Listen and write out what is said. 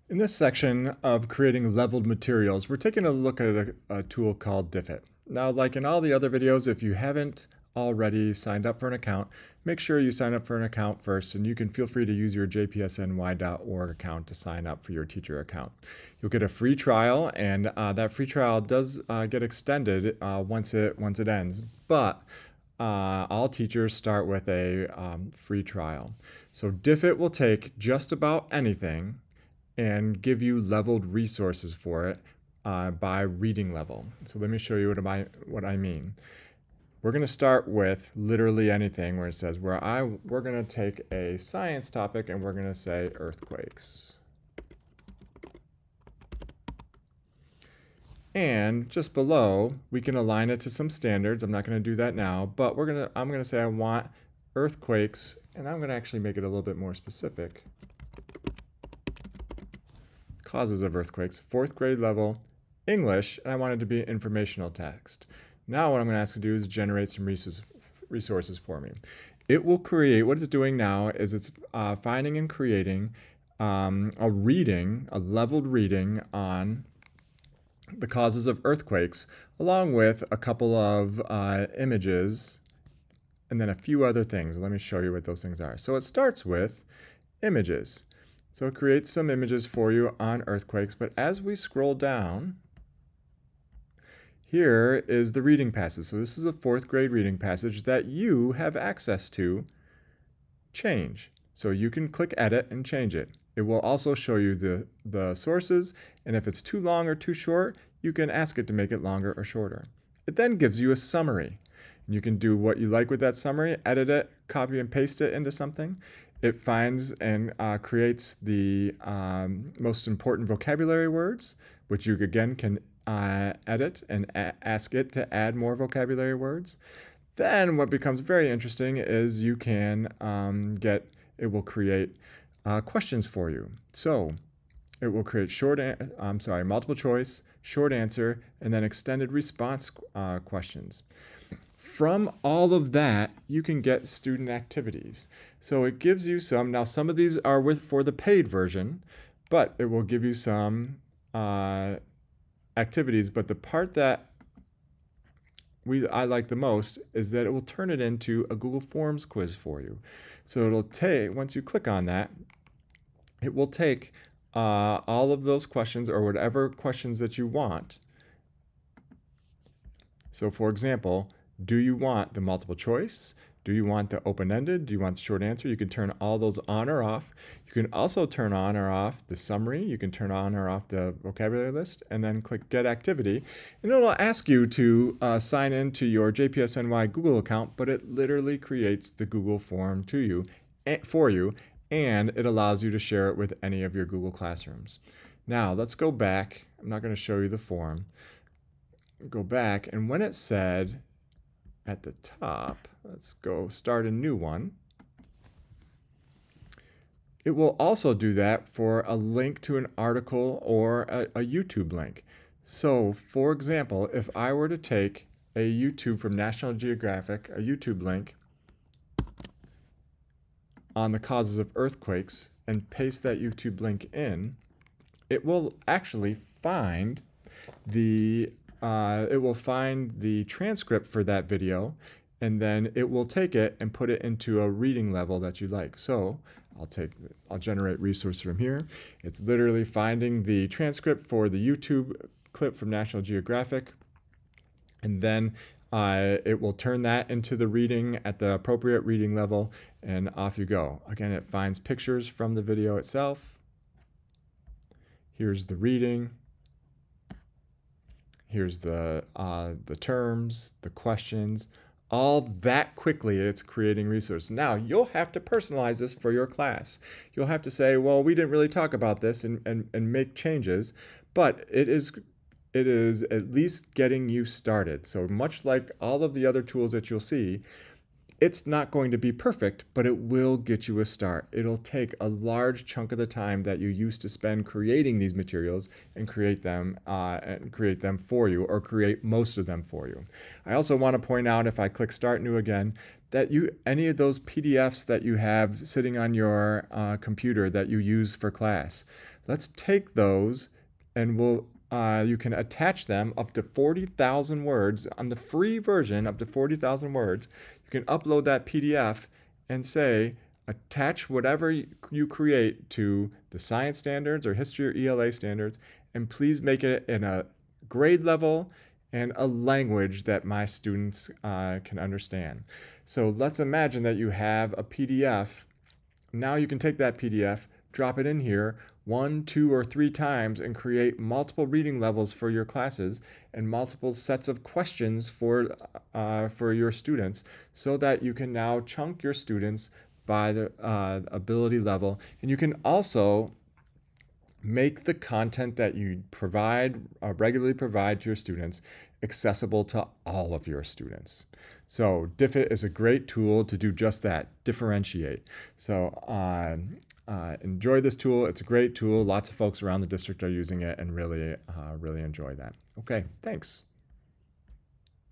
In this section of creating leveled materials, we're taking a look at a tool called Diffit. Now, like in all the other videos, if you haven't already signed up for an account, make sure you sign up for an account first, and you can feel free to use your jpsny.org account to sign up for your teacher account. You'll get a free trial, and that free trial does get extended once it ends, but all teachers start with a free trial. So Diffit will take just about anything and give you leveled resources for it by reading level. So let me show you what I mean. We're going to start with literally anything where it says we're going to take a science topic and we're going to say earthquakes. And just below, we can align it to some standards. I'm not going to do that now, but I'm going to say I want earthquakes, and I'm going to actually make it a little bit more specific. Causes of earthquakes, 4th grade level, English, and I want it to be informational text. Now what I'm going to ask it to do is generate some resources for me. It will create, what it's doing now is it's finding and creating a leveled reading on the causes of earthquakes, along with a couple of images and then a few other things. Let me show you what those things are. So it starts with images. So it creates some images for you on earthquakes, but as we scroll down, here is the reading passage. So this is a 4th grade reading passage that you have access to change. So you can click edit and change it. It will also show you the sources, and if it's too long or too short, you can ask it to make it longer or shorter. It then gives you a summary. You can do what you like with that summary, edit it, copy and paste it into something. It finds and creates the most important vocabulary words, which you again can edit and ask it to add more vocabulary words. Then what becomes very interesting is you can it will create questions for you. So it will create multiple choice, short answer, and then extended response questions. From all of that, you can get student activities. So it gives you some. Now, some of these are for the paid version, but it will give you some activities. But the part that I like the most is that it will turn it into a Google Forms quiz for you. So it'll take, once you click on that, it will take all of those questions or whatever questions that you want. So for example, do you want the multiple choice? Do you want the open-ended? Do you want the short answer? You can turn all those on or off. You can also turn on or off the summary. You can turn on or off the vocabulary list, and then click Get Activity. And it'll ask you to sign in to your JPSNY Google account, but it literally creates the Google form for you, and it allows you to share it with any of your Google Classrooms. Now, let's go back. I'm not going to show you the form. Go back, and when it said at the top, let's go start a new one. It will also do that for a link to an article or a YouTube link. So, for example, if I were to take a YouTube from National Geographic, a YouTube link on the causes of earthquakes, and paste that YouTube link in, it will actually find the transcript for that video, and then it will take it and put it into a reading level that you like. So I'll generate resource from here. It's literally finding the transcript for the YouTube clip from National Geographic, and then it will turn that into the reading at the appropriate reading level, and off you go. Again, it finds pictures from the video itself. Here's the reading. Here's the terms, the questions, all that quickly it's creating resources. Now, you'll have to personalize this for your class. You'll have to say, well, we didn't really talk about this and make changes, but it is at least getting you started. So much like all of the other tools that you'll see, It's not going to be perfect, but it will get you a start. It'll take a large chunk of the time that you used to spend creating these materials and create them for you, or create most of them for you. I also want to point out, if I click Start New again, that any of those PDFs that you have sitting on your computer that you use for class, let's take those and you can attach them up to 40,000 words on the free version, up to 40,000 words. You can upload that PDF and say, attach whatever you create to the science standards or history or ELA standards, and please make it in a grade level and a language that my students can understand. So let's imagine that you have a PDF. Now you can take that PDF, drop it in here 1, 2, or 3 times and create multiple reading levels for your classes and multiple sets of questions for your students, so that you can now chunk your students by the ability level. And you can also make the content that you regularly provide to your students accessible to all of your students. So Diffit is a great tool to do just that, differentiate. So enjoy this tool. It's a great tool. Lots of folks around the district are using it and really enjoy that. Okay, thanks.